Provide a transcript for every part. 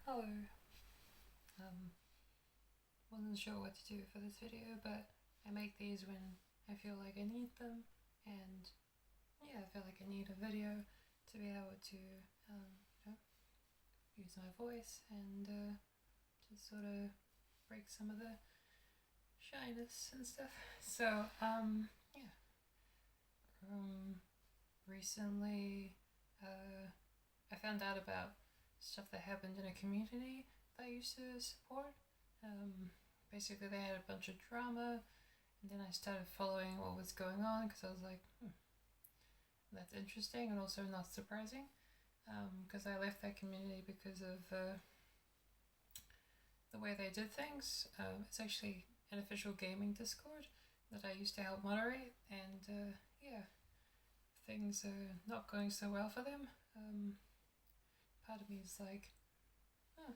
Hello. Um, wasn't sure what to do for this video, but I make these when I feel like I need them, and yeah, I feel like I need a video to be able to, you know, use my voice and just sort of break some of the shyness and stuff. So, yeah. Recently, I found out about stuff that happened in a community that I used to support. Um, Basically, they had a bunch of drama, and then I started following what was going on because I was like, that's interesting and also not surprising. Because I left that community because of the way they did things. It's actually an official gaming Discord that I used to help moderate, and yeah, things are not going so well for them. Part of me is like, oh,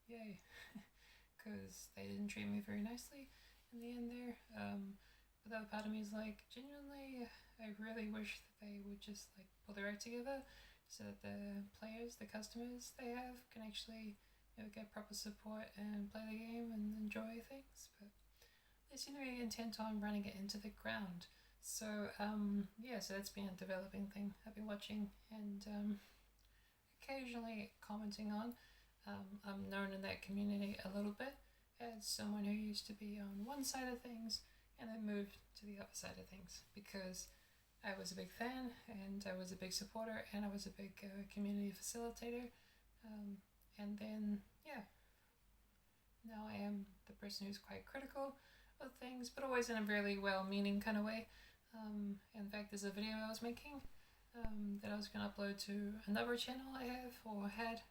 yay, because they didn't treat me very nicely in the end there. But the other part of me is like, genuinely, I really wish that they would just like pull their act together so that the players, the customers they have, can actually get proper support and play the game and enjoy things. But they seem to be intent on running it into the ground. So yeah, so that's been a developing thing I've been watching and occasionally commenting on. I'm known in that community a little bit as someone who used to be on one side of things and then moved to the other side of things because I was a big fan and I was a big supporter and I was a big community facilitator. And then, yeah, now I am the person who's quite critical of things, but always in a really well meaning kind of way. In fact, there's a video I was making that I was going to upload to another channel I have or had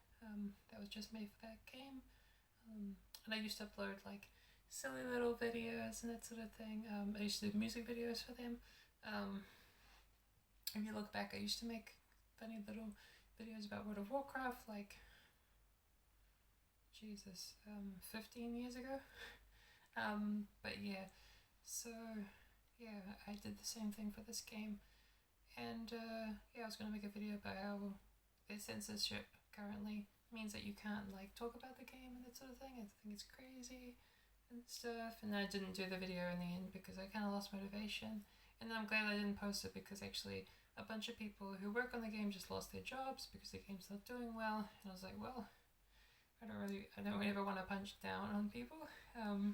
that was just made for that game. And I used to upload like silly little videos and that sort of thing. I used to do music videos for them. If you look back, I used to make funny little videos about World of Warcraft, like, Jesus, 15 years ago. But yeah, so yeah, I did the same thing for this game. And yeah, I was going to make a video about how the censorship currently means that you can't like talk about the game and that sort of thing. I think it's crazy and stuff. And I didn't do the video in the end because I kind of lost motivation. And I'm glad I didn't post it because actually a bunch of people who work on the game just lost their jobs because the game's not doing well. And I was like, well, I don't really ever want to punch down on people. No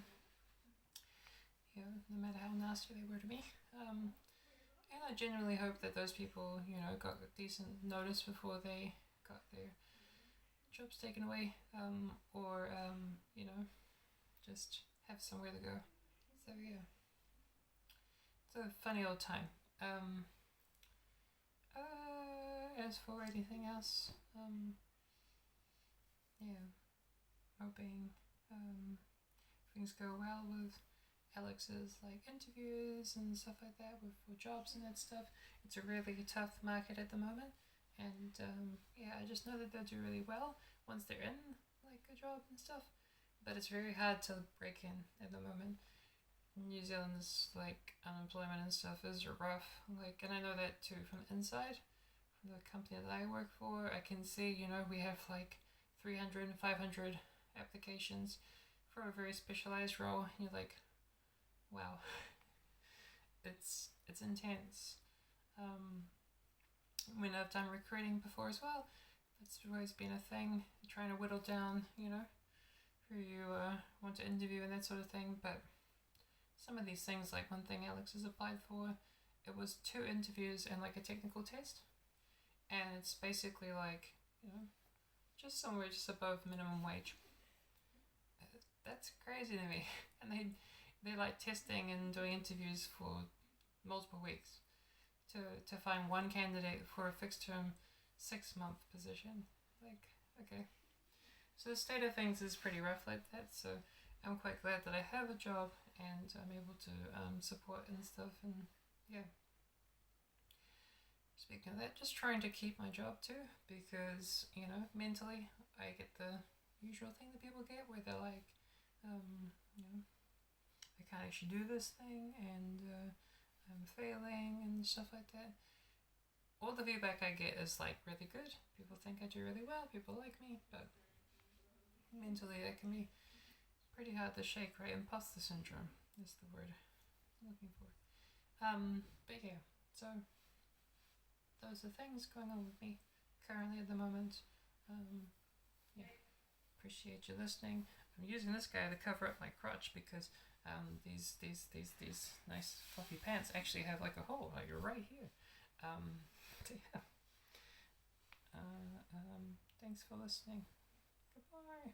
matter how nasty they were to me. And I genuinely hope that those people, got decent notice before they got their jobs taken away, or just have somewhere to go. So yeah, it's a funny old time. As for anything else, yeah, hoping things go well with Alex's like interviews and stuff like that for jobs and that stuff. It's a really tough market at the moment, and yeah, I just know that they'll do really well once they're in like a job and stuff. But it's very hard to break in at the moment. New Zealand's like unemployment and stuff is rough. Like, and I know that too from inside, from the company that I work for. I can see, we have like 300 and 500 applications for a very specialized role. And you're like, wow, it's intense. When I've done recruiting before as well, that's always been a thing, trying to whittle down, who you want to interview and that sort of thing. But some of these things, like one thing Alex has applied for, it was 2 interviews and like a technical test, and it's basically like, just somewhere just above minimum wage. That's crazy to me. And they're like testing and doing interviews for multiple weeks to find one candidate for a fixed term 6-month position. Like, okay. So the state of things is pretty rough like that. So I'm quite glad that I have a job and I'm able to support and stuff. And yeah. Speaking of that, just trying to keep my job too, because mentally I get the usual thing that people get where they're like, I can't actually do this thing and I'm failing and stuff like that. All the feedback I get is like really good. People think I do really well. People like me, but mentally that can be pretty hard to shake, right? Imposter syndrome is the word I'm looking for. But yeah, so those are things going on with me currently at the moment. Yeah, appreciate you listening. I'm using this guy to cover up my crotch because these nice fluffy pants actually have like a hole, like right here. Yeah. Thanks for listening. Goodbye.